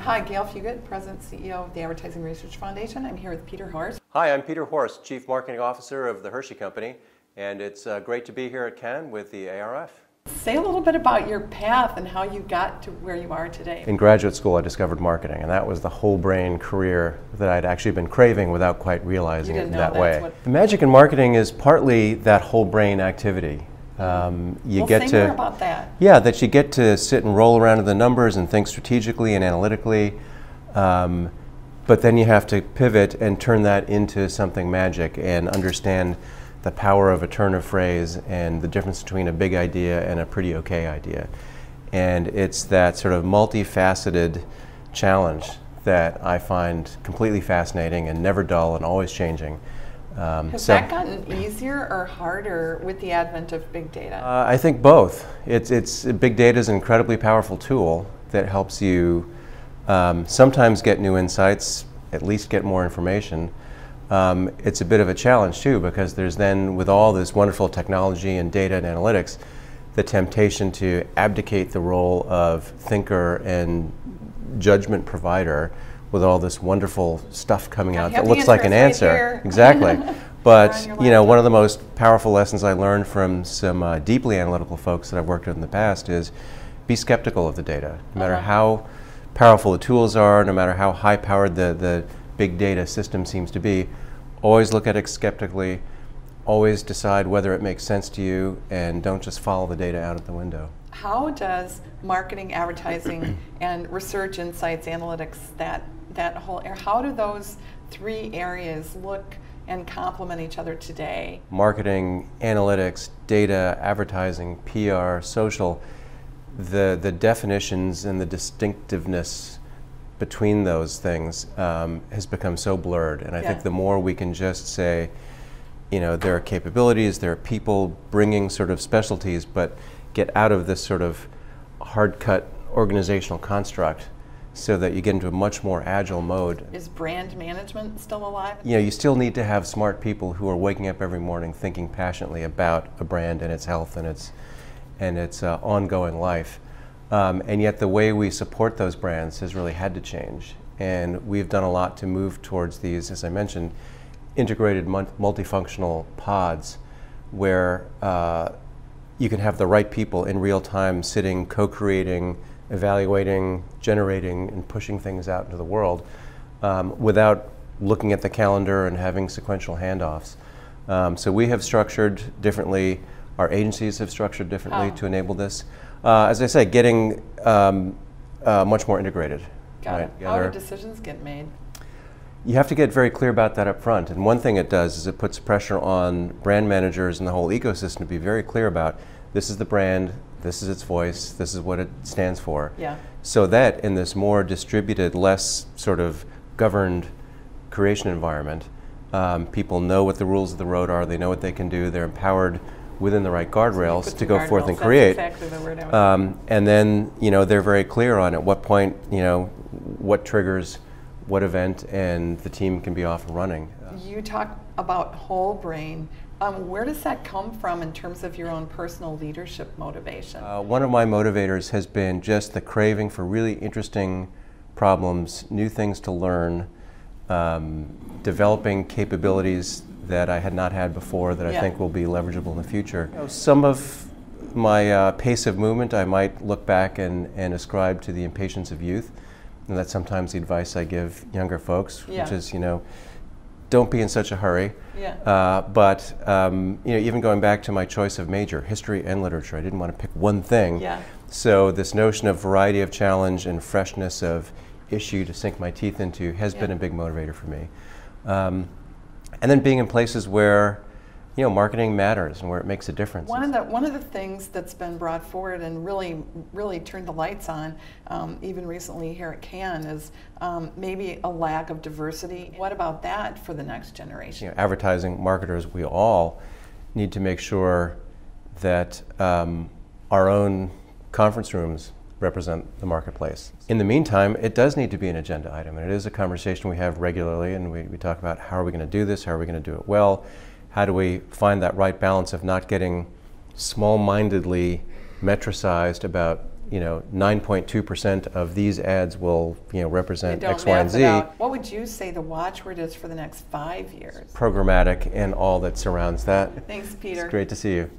Hi, Gayle Fuguitt, President and CEO of the Advertising Research Foundation. I'm here with Peter Horst. Hi, I'm Peter Horst, Chief Marketing Officer of the Hershey Company, and it's great to be here at Cannes with the ARF. Say a little bit about your path and how you got to where you are today. In graduate school, I discovered marketing, and that was the whole brain career that I'd actually been craving without quite realizing it in that way. The magic in marketing is partly that whole brain activity. You get to more about that. Yeah, that you get to sit and roll around in the numbers and think strategically and analytically, but then you have to pivot and turn that into something magic and understand the power of a turn of phrase and the difference between a big idea and a pretty okay idea. And it's that sort of multifaceted challenge that I find completely fascinating and never dull and always changing. Has that gotten easier or harder with the advent of big data? I think both. Big data is an incredibly powerful tool that helps you sometimes get new insights, at least get more information. It's a bit of a challenge too, because there's then, with all this wonderful technology and data and analytics, the temptation to abdicate the role of thinker and judgment provider with all this wonderful stuff coming out that looks like an answer. Right exactly. But you know, one of the most powerful lessons I learned from some deeply analytical folks that I've worked with in the past is be skeptical of the data. No matter how powerful the tools are, no matter how high-powered the big data system seems to be, always look at it skeptically, always decide whether it makes sense to you, and don't just follow the data out of the window. How does marketing, advertising, and research, insights, analytics, that whole area, how do those three areas look and complement each other today? Marketing, analytics, data, advertising, PR, social, the definitions and the distinctiveness between those things has become so blurred, and I think the more we can just say, you know, there are capabilities, there are people bringing sort of specialties, but get out of this sort of hard-cut organizational construct so that you get into a much more agile mode. Is brand management still alive? You know, you still need to have smart people who are waking up every morning thinking passionately about a brand and its health and its ongoing life. And yet the way we support those brands has really had to change. And we've done a lot to move towards these, as I mentioned, integrated multifunctional pods where you can have the right people in real time sitting, co-creating, evaluating, generating, and pushing things out into the world without looking at the calendar and having sequential handoffs. So we have structured differently, our agencies have structured differently to enable this. As I say, getting much more integrated. Got it. How do decisions get made? You have to get very clear about that up front. And one thing it does is it puts pressure on brand managers and the whole ecosystem to be very clear about this is the brand, this is its voice, this is what it stands for. Yeah. So that in this more distributed, less sort of governed creation environment, people know what the rules of the road are, they know what they can do, they're empowered within the right guardrails to go forth and create. That's exactly the word I was and then, you know, they're very clear on at what point, you know, what triggers what event, and the team can be off and running. You talk about whole brain. Where does that come from in terms of your own personal leadership motivation? One of my motivators has been just the craving for really interesting problems, new things to learn, developing capabilities that I had not had before that I think will be leverageable in the future. You know, some of my pace of movement I might look back and ascribe to the impatience of youth. And that's sometimes the advice I give younger folks, which is, you know, don't be in such a hurry. But you know, even going back to my choice of major, history and literature, I didn't want to pick one thing. So this notion of variety of challenge and freshness of issue to sink my teeth into has been a big motivator for me. And then being in places where, you know, marketing matters and where it makes a difference. One of the things that's been brought forward and really turned the lights on, even recently here at Cannes, is maybe a lack of diversity. What about that for the next generation? You know, advertising marketers, we all need to make sure that our own conference rooms represent the marketplace. In the meantime, it does need to be an agenda item, and it is a conversation we have regularly, and we talk about how are we going to do this, how are we going to do it well, how do we find that right balance of not getting small-mindedly metricized about you know, 9.2% of these ads will, you know, represent X, Y, and math it Z. out. What would you say the watchword is for the next 5 years? Programmatic and all that surrounds that. Thanks, Peter. It's great to see you.